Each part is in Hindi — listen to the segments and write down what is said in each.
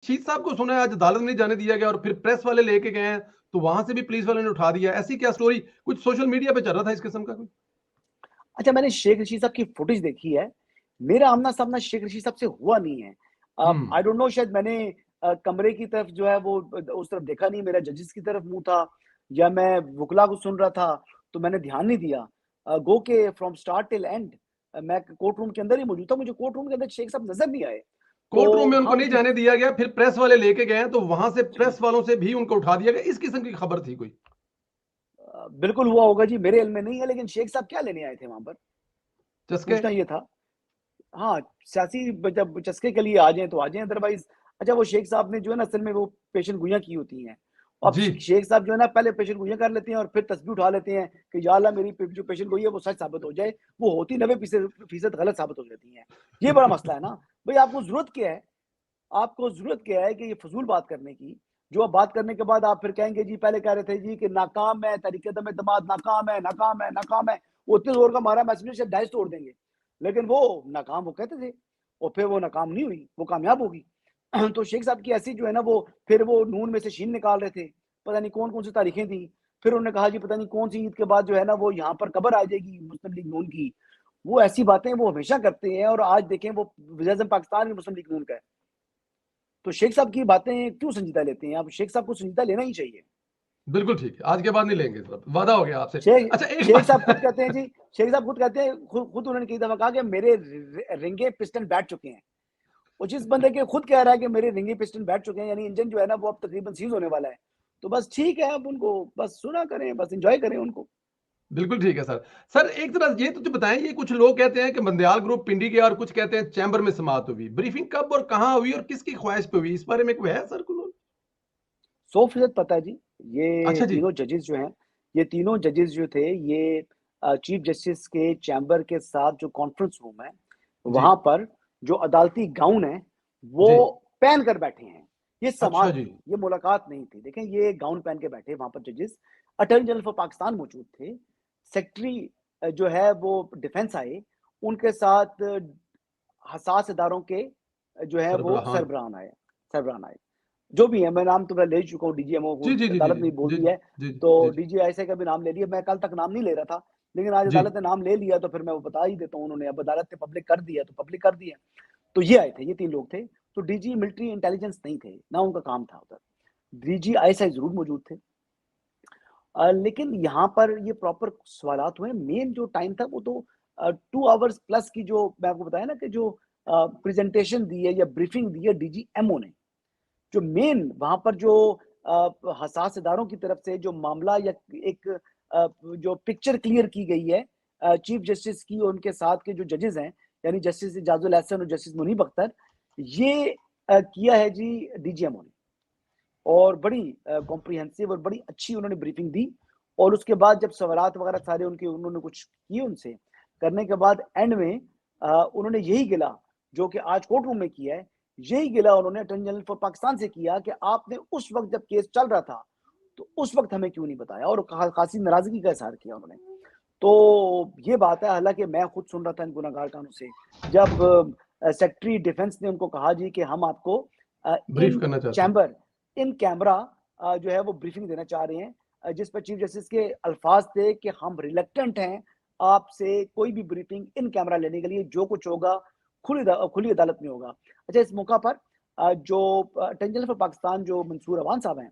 शीत साहब को सुना है आज अदालत में नहीं जाने दिया गया और फिर प्रेस वाले लेके गए हैं, तो वहां से भी पुलिस वाले ने उठा दिया। ऐसी क्या स्टोरी कुछ सोशल मीडिया पे चल रहा था इस किस्म का कोई? अच्छा, मैंने शेख रशीद साहब की फुटेज देखी है। मेरा आमना-सामना शेख रशीद साहब से हुआ नहीं है। हम्म। आई डोंट नो, शायद मैंने कमरे की तरफ जो है वो उस तरफ देखा नहीं, मेरा जजेस की तरफ मुँह था या मैं वुकला को सुन रहा था, तो मैंने ध्यान नहीं दिया। गो के फ्रॉम स्टार्ट टिल एंड मैं कोर्ट रूम के अंदर ही मौजूद था, मुझे कोर्ट रूम के अंदर शेख साहब नज़र नहीं आए। कोर्ट रूम में तो उनको हाँ, नहीं उनकी जाने दिया गया, फिर प्रेस वाले लेके गए हैं, तो वहां से प्रेस वालों से भी उनको उठा दिया गया। इस किस्म की खबर थी कोई? बिल्कुल हुआ होगा जी, मेरे इल्म में नहीं है, लेकिन शेख साहब क्या लेने आए थे वहाँ पर? चस्के? पूछना ये था। हाँ, सियासी जब चस्के के लिए आ जाएँ तो आ जाएँ, अदरवाइज़ अच्छा, वो शेख साहब ने जो है ना असल में वो पेशन गोइयाँ की होती हैं। अब जी। शेख साहब जो है ना पहले पेशन गोइयाँ कर लेते हैं और फिर तस्बीह उठा लेते हैं कि या अल्लाह मेरी जो पेशन गोई है वो सच साबित हो जाए। वो होती 90% गलत साबित हो जाती हैं। ये बड़ा मसला है ना। भई आपको ज़रूरत क्या है? आपको ज़रूरत क्या है कि ये फ़िज़ूल बात करने की? जो आप बात करने के बाद आप फिर कहेंगे जी पहले कह रहे थे जी कि नाकाम है, तहरीक-ए-दम-ए-एतमाद नाकाम है, नाकाम है, नाकाम है। वो इतने ज़ोर का मारा मैसेंजर शायद डाइस तोड़ देंगे। लेकिन वो नाकाम वो कहते थे और फिर वो नाकाम नहीं हुई, वो कामयाब होगी। तो शेख साहब की ऐसी जो है ना वो फिर वो नून में से शीन निकाल रहे थे। पता नहीं कौन-कौन सी तारीखें थी। फिर उन्होंने कहा जी पता नहीं कौन-सी ईद के बाद जो है ना वो यहाँ पर कब्र आ जाएगी मुस्लिम लीग नून की। वो ऐसी बातें वो हमेशा करते हैं और आज देखें वो वज़ीर-ए-आज़म पाकिस्तान भी मुस्लिम लीग नून का है। तो शेख साहब की बातें क्यों संजीदा लेते हैं? अब शेख साहब को संजीदा लेना ही चाहिए। बिल्कुल ठीक है, आज के बाद नहीं लेंगे सर, वादा हो गया आपसे। शेख अच्छा एक शेख साहब खुद बात कहते हैं जी, शेख साहब खुद कहते हैं, खुद उन्होंने कई दफ़ा कहा कि मेरे रिंगे पिस्टन बैठ चुके हैं। और जिस बंदे के खुद कह रहा है कि मेरे रिंगे पिस्टन बैठ चुके हैं, यानी इंजन जो है ना वो अब तकरीबन सीज़ होने वाला है। तो बस ठीक है, अब उनको बस सुना करें, बस एन्जॉय करें उनको। बिल्कुल ठीक है सर। सर एक तरह ये तो बताएँ, ये कुछ लोग कहते हैं कि बंदयाल ग्रुप पिंडी के और कुछ कहते हैं चैम्बर में समाअत हुई। ब्रीफिंग कब और कहाँ हुई और किसकी ख्वाहिश पे हुई? इस बारे में कोई है सर कोई नॉलेज? 100% पता है जी। ये अच्छा जी। तीनों जजेस जो हैं, ये तीनों जजेस जो थे ये चीफ जस्टिस के चैम्बर के साथ जो कॉन्फ्रेंस रूम है, जी, वहाँ पर जो अदालती गाउन है, जी। वो पहन कर बैठे हैं। ये अच्छा समाअत जी। थी, ये मुलाकात नहीं थी। देखें ये गाउन पहन के बैठे वहाँ पर जजेस। अटॉर्नी जनरल फॉर पाकिस्तान मौजूद थे। सेक्रेटरी जो है वो डिफेंस आए, उनके साथ हसास इदारों के जो है वो सरबराहान। सरबराहान आए। जो भी है, मैं नाम तो मैं ले चुका हूँ, डीजीएमओ को जी, जी, जी, जी, अदालत जी। ने बोल जी, दिया है, जी, तो जी, जी। डीजीआईएसआई का भी नाम ले लिया। मैं कल तक नाम नहीं ले रहा था, लेकिन आज जी। अदालत ने नाम ले लिया तो फिर मैं वो बता ही देता हूँ। उन्होंने अब अदालत ने पब्लिक कर दिया तो पब्लिक कर दिया। तो ये आए थे, ये 3 लोग थे। तो डीजी मिलिट्री इंटेलिजेंस नहीं थे, ना उनका काम था उधर। डीजीआईएसआई ज़रूर मौजूद थे। लेकिन यहाँ पर ये प्रॉपर सवालात हुए। मेन जो टाइम था वो तो 2 आवर्स प्लस की जो मैं आपको बताया ना कि जो प्रेज़ेंटेशन दी है या ब्रीफिंग दी है डीजीएमओ ने। जो मेन वहाँ पर जो हसास इदारों की तरफ से जो मामला या एक जो पिक्चर क्लियर की गई है चीफ जस्टिस की और उनके साथ के जो जजेस हैं, यानी जस्टिस इजाजुल एहसन और जस्टिस मुनीब अख्तर, ये किया है जी डीजीएमओ ने। और बड़ी कॉम्प्रिहेंसिव और बड़ी अच्छी उन्होंने ब्रीफिंग दी। और उसके बाद जब सवालात वगैरह सारे उनके उन्होंने कुछ किए उनसे, करने के बाद एंड में उन्होंने यही गिला जो कि आज कोर्ट रूम में किया है, यही गिला उन्होंने अटॉर्नी जनरल फॉर पाकिस्तान से किया कि आपने उस वक़्त जब केस चल रहा था, तो उस वक़्त हमें क्यों नहीं बताया, और खासी नाराज़गी का इज़हार किया उन्होंने। तो ये बात है, हालाँकि मैं खुद सुन रहा था इन गुनहगार कानों से, जब सेक्रेटरी डिफेंस ने उनको कहा जी कि हम आपको ब्रीफ इन करना चाहते हैं। चैम्बर, इन कैमरा जो है वो ब्रीफिंग देना चाह रहे हैं, जिस पर चीफ जस्टिस के अल्फाज थे कि हम रिलक्टेंट हैं आपसे कोई भी ब्रीफिंग इन कैमरा लेने के लिए, जो कुछ होगा खुली अदालत में होगा। अच्छा, इस मौका पर जो अटॉर्नी जनरल फॉर पाकिस्तान जो मंसूर अवान साहब हैं,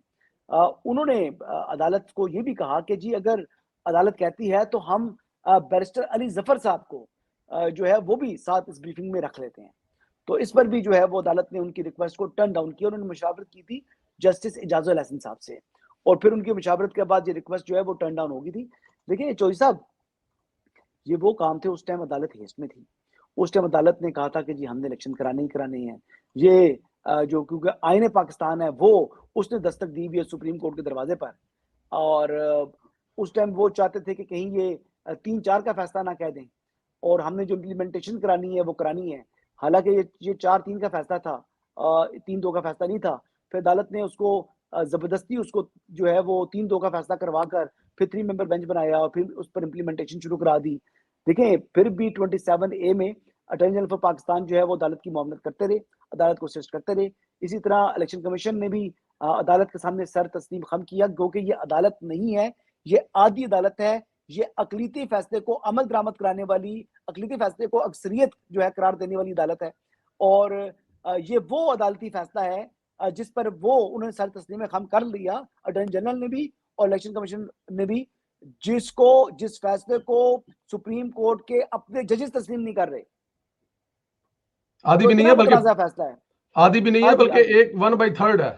उन्होंने अदालत को ये भी कहा कि जी अगर अदालत कहती है तो हम बैरिस्टर अली जफर साहब को जो है वो भी साथ इस ब्रीफिंग में रख लेते हैं। तो इस पर भी जो है वो अदालत ने उनकी रिक्वेस्ट को टर्न डाउन किया। उन्होंने मुशावरत की थी जस्टिस इजाजुल हसन साहब से, और फिर उनकी मुशावरत के बाद ये रिक्वेस्ट जो है वो टर्न डाउन हो गई थी। देखिए चौधरी साहब, ये वो काम थे, उस टाइम अदालत हेस्ट में थी। उस टाइम अदालत ने कहा था कि जी हमने इलेक्शन कराने ही कराने हैं। ये जो क्योंकि आईन पाकिस्तान है वो उसने दस्तक दी हुई है सुप्रीम कोर्ट के दरवाजे पर। और उस टाइम वो चाहते थे कि कहीं ये 3-4 का फैसला ना कह दें, और हमने जो इम्प्लीमेंटेशन करानी है वो करानी है। हालाँकि ये 4-3 का फैसला था, 3-2 का फैसला नहीं था। फिर अदालत ने उसको ज़बरदस्ती उसको जो है वो 3-2 का फैसला करवा कर फिर 3 मेंबर बेंच बनाया और फिर उस पर इम्प्लीमेंटेशन शुरू करा दी। देखें फिर भी 27 ए में अटॉर्नी जनरल फॉर पाकिस्तान जो है वो अदालत की मुआवनत करते रहे, अदालत को असिस्ट करते रहे। इसी तरह इलेक्शन कमीशन ने भी अदालत के सामने सर तस्लीम खम किया, क्योंकि ये अदालत नहीं है, ये आधी अदालत है। ये अकलीती फैसले को अमल दरामद कराने वाली, अकलीती फैसले को अक्सरियत जो है करार देने वाली अदालत है। और ये वो अदालती फैसला है जिस पर वो उन्होंने सर तस्लीम खम कर लिया, अटॉर्नी जनरल ने भी और इलेक्शन कमीशन ने भी, जिस फैसले को सुप्रीम कोर्ट के अपने जजेस तस्लीम नहीं कर रहे। आधी तो भी नहीं इतना है, बल्कि मुतनाज़ा फैसला है। आधी भी नहीं है, आधी बल्कि आधी एक 1/3 है।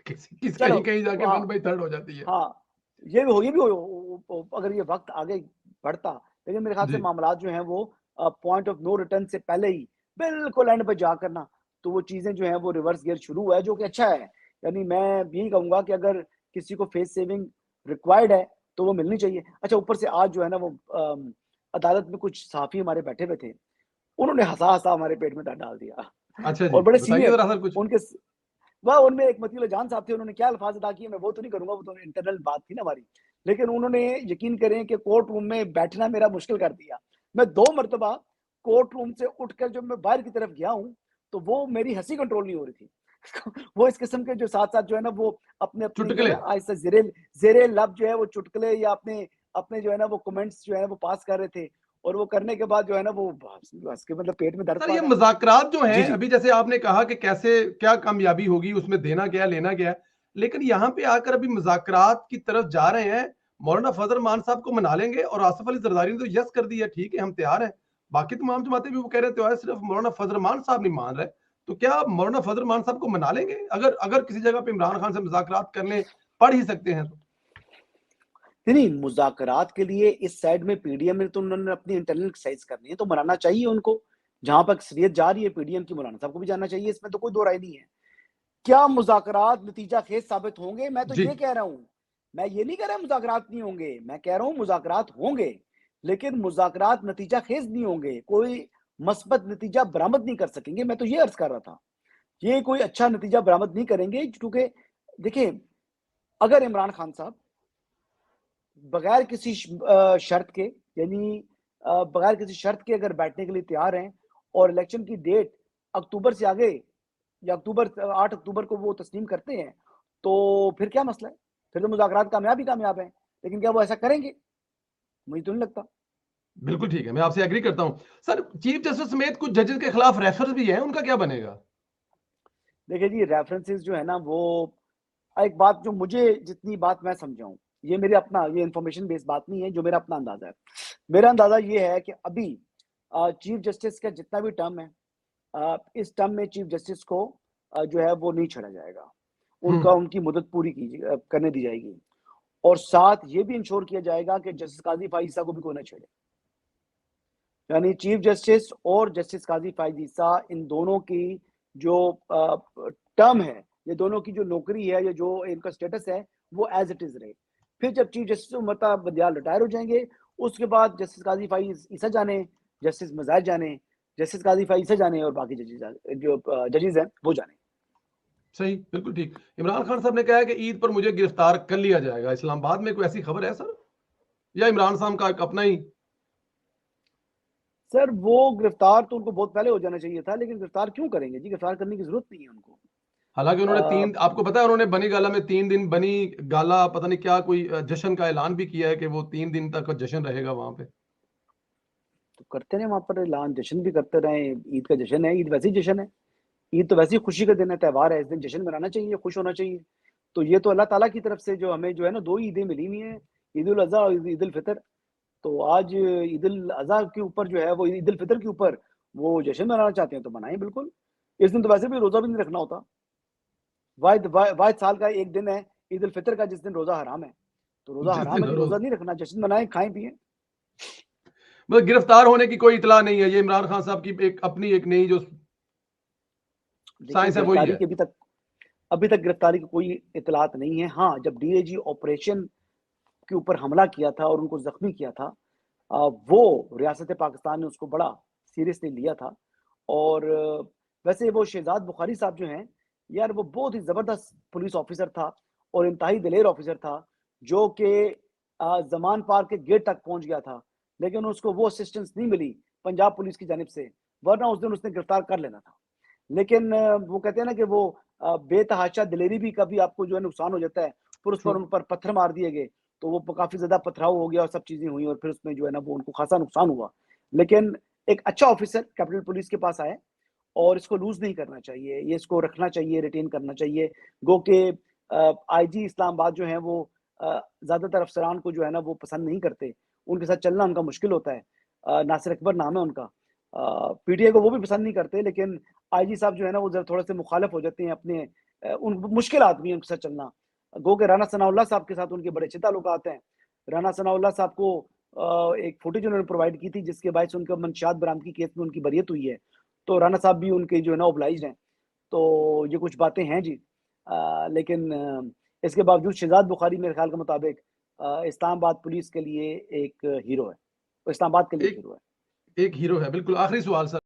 किस चलो, कहीं कहीं जाके हाँ 1/3 हो जाती है। हाँ, ये भी हो अगर ये वक्त आगे बढ़ता, लेकिन मेरे ख्याल से जी। मामला जो हैं वो पॉइंट ऑफ नो रिटर्न से पहले ही बिल्कुल एंड पे जा करना, तो वो चीजें जो हैं वो रिवर्स गियर शुरू हुआ है, जो कि अच्छा है। यानी मैं यही कहूंगा कि अगर किसी को फेस सेविंग रिक्वायर्ड है तो वो मिलनी चाहिए। अच्छा, ऊपर से आज जो है ना वो अदालत में कुछ सहाफी हमारे बैठे हुए थे, उन्होंने हंसा हंसा हमारे पेट में दर्द डाल दिया। अच्छा जी, और बड़े बताइए सीनियर जरा सर कुछ। उनके, वह उनमें एक मतीउल जान साहब थे, उन्होंने क्या अल्फाज अदा किए मैं वो तो नहीं करूंगा, वो तो इंटरनल बात थी ना हमारी। लेकिन उन्होंने यकीन करें कि कोर्ट रूम में बैठना मेरा मुश्किल कर दिया। मैं 2 मरतबा कोर्ट रूम से उठकर जब मैं बाहर की तरफ गया हूँ, तो वो मेरी हंसी कंट्रोल नहीं हो रही थी। वो इस किस्म के जो साथ-साथ जो है ना वो अपने अपने जो है चुटकुले। ना आहिस्ता ज़ेरे लब जो है वो चुटकुले या अपने अपने जो है ना वो कमेंट्स जो है वो पास कर रहे थे। और वो करने के बाद जो है ना वो हँस के मतलब पेट में दर्द सर पा ये रहा है। मुज़ाकरात जो जी, हैं, जी। अभी जैसे आपने कहा कि कैसे क्या कामयाबी होगी, उसमें देना क्या है, लेना क्या है। लेकिन यहाँ पे आकर अभी मुज़ाकरात की तरफ जा रहे हैं। मौलाना फज़ल मान साहब को मना लेंगे और आसिफ अली ज़रदारी ने तो यस कर दिया, ठीक है, हम तैयार हैं। बाकी तमाम जमातें भी वो कह रहे हैं तैयार, सिर्फ मौलाना फज़ल मान साहब नहीं मान रहे। तो क्या आप मौलाना फज़ल मान साहब को मना लेंगे? अगर अगर किसी जगह पे इमरान खान से मुज़ाकरात करने पड़ ही सकते हैं तो? नहीं, मुज़ाकरात के लिए इस साइड में पीडीएम में तो उन्होंने अपनी इंटरनल एक्सरसाइज़ करनी है, तो मनाना चाहिए उनको। जहाँ पर अक्सरियत जा रही है पीडीएम की, मौलाना साहब को भी जाना चाहिए, इसमें तो कोई दो राय नहीं है। क्या मुज़ाकरात नतीजा खेज साबित होंगे? मैं तो जी। ये कह रहा हूँ। मैं ये नहीं कह रहा मुज़ाकरात नहीं होंगे, मैं कह रहा हूँ मुज़ाकरात होंगे, लेकिन मुज़ाकरात नतीजा खेज नहीं होंगे, कोई मस्बत नतीजा बरामद नहीं कर सकेंगे, मैं तो ये अर्ज़ कर रहा था। ये कोई अच्छा नतीजा बरामद नहीं करेंगे, क्योंकि देखिए, अगर इमरान खान साहब बगैर किसी शर्त के, यानी बगैर किसी शर्त के अगर बैठने के लिए तैयार हैं और इलेक्शन की डेट अक्टूबर से आगे या 8 अक्टूबर को वो तस्लीम करते हैं, तो फिर क्या मसला है? फिर तो मुज़ाकरात कामयाब ही कामयाब हैं। लेकिन क्या वो ऐसा करेंगे? मुझे तो नहीं लगता। बिल्कुल ठीक है, मैं आपसे एग्री करता हूँ। सर चीफ जस्टिस समेत कुछ जजेस के खिलाफ रेफर्स भी हैं, उनका क्या बनेगा? देखिए जी, रेफरेंसेस जो है ना वो एक बात जो मुझे जितनी बात मैं समझा हूँ, ये मेरे अपना ये इन्फॉर्मेशन बेस्ड बात नहीं है, जो मेरा अपना अंदाज़ा है। मेरा अंदाज़ा ये है कि अभी चीफ जस्टिस का जितना भी टर्म है, इस टर्म में चीफ जस्टिस को जो है वो नहीं छोड़ा जाएगा। हुँ। उनकी मुद्दत पूरी करने दी जाएगी। और साथ ये भी इंश्योर किया जाएगा कि जस्टिस काज़ी फ़ाइज़ ईसा को भी कोई ना छेड़े। यानी चीफ जस्टिस और जस्टिस काज़ी फ़ाइज़ ईसा, इन दोनों की जो टर्म है, ये दोनों की जो नौकरी है या जो इनका स्टेटस है, वो एज़ इट इज़ रहे। फिर जब chief justice Umar Bandial retire हो जाएँगे, उसके बाद जस्टिस काज़ी फ़ाइज़ ईसा जाने, जस्टिस मज़ाहिर जाने, जस्टिस काज़ी फ़ाइज़ ईसा जाने और बाकी जजेस हैं, वो जाने। सही, बिल्कुल ठीक। इमरान खान साहब ने कहा है कि ईद पर मुझे गिरफ्तार कर लिया जाएगा। इस्लामाबाद में कोई ऐसी खबर है सर? या इमरान साहब का एक अपना ही। सर वो गिरफ्तार तो उनको बहुत पहले हो जाना चाहिए था, लेकिन गिरफ्तार क्यों करेंगे जी? गिरफ्तार करने की ज़रूरत नहीं है उनको। हालाँकि उन्होंने अ, 3, आपको पता है उन्होंने बनी गाला में 3 दिन बनी गाला पता नहीं क्या कोई जश्न का ऐलान भी किया है कि वो 3 दिन तक जश्न रहेगा वहाँ पे। तो करते रहें वहाँ पर ऐलान, जश्न भी करते रहें, ईद का जश्न है, ईद वैसे ही जश्न है। ईद तो वैसे ही खुशी का दिन है, त्योहार है, इस दिन जश्न मनाना चाहिए, खुश होना चाहिए। तो ये तो अल्लाह ताला की तरफ से जो हमें जो है ना 2 ईदें मिली हुई हैं, ईद उल अज़हा और ईद उल फितर। तो आज ईद उल अज़हा के ऊपर जो है वो ईद उल फितर के ऊपर वो जश्न मनाना चाहते हैं तो मनाएँ बिल्कुल। इस दिन तो वैसे भी रोज़ा भी नहीं रखना होता। वाहिद साल का एक दिन है ईद उल फितर का, जिस दिन रोज़ा हराम है। तो रोज़ा जिस हराम दिन है तो रोज़ रोज़ा नहीं रखना, जश्न मनाएँ, खाएँ-पिएँ। मतलब गिरफ्तार होने की कोई इत्तला नहीं है। ये इमरान खान साहब की एक अपनी एक नई जो देखिए, साइंस है वही गिरफ्तारी है। की अभी तक गिरफ्तारी की कोई इत्तलात नहीं है। हाँ, जब डीएजी ऑपरेशन के ऊपर हमला किया था और उनको ज़ख्मी किया था, वो रियासत पाकिस्तान ने उसको बड़ा सीरियसली लिया था। और वैसे वो शहज़ाद बुखारी साहब जो हैं, यार वो बहुत ही ज़बरदस्त पुलिस ऑफ़िसर था और इंतहाई दिलेर ऑफ़िसर था, जो कि ज़मान पार्क के गेट तक पहुँच गया था। लेकिन उसको वो असिस्टेंस नहीं मिली पंजाब पुलिस की जानिब से, वरना उस दिन उसने गिरफ्तार कर लेना था। लेकिन वो कहते हैं ना कि वो बेतहाशा दिलेरी भी कभी आपको जो है नुकसान हो जाता है, फिर उस पर उन पर पत्थर मार दिए गए, तो वो काफ़ी ज़्यादा पथराव हो गया और सब चीज़ें हुई और फिर उसमें जो है ना वो उनको खासा नुकसान हुआ। लेकिन एक अच्छा ऑफिसर कैपिटल पुलिस के पास आया और इसको लूज़ नहीं करना चाहिए, ये इसको रखना चाहिए, रिटेन करना चाहिए। गो के आईजी इस्लामाबाद जो हैं वो ज़्यादातर अफ़सरान को जो है ना वो पसंद नहीं करते, उनके साथ चलना उनका मुश्किल होता है। नासिर अकबर नाम है उनका। पीटीआई को वो भी पसंद नहीं करते, लेकिन आईजी साहब जो है ना वो ज़रा थोड़े-से मुखालिफ हो जाते हैं अपने उन मुश्किल आदमी है उनके साथ चलना। गो के राना सनाउल्लाह साहब के साथ उनके बड़े अच्छे ताल्लुकात हैं। राना सनाउल्लाह साहब को एक फुटेज उन्होंने प्रोवाइड की थी जिसके बायस से उनका मंशियात बरामदगी केस में उनकी बरियत हुई है। तो राना साहब भी उनके जो है ना ओब्लाइज्ड हैं। तो ये कुछ बातें हैं जी। लेकिन इसके बावजूद शहजाद बुखारी मेरे ख्याल के मुताबिक इस्लामाबाद पुलिस के लिए एक हीरो है। वो इस्लामाबाद के लिए एक एक हीरो है। एक हीरो है, बिल्कुल। आखिरी सवाल सर।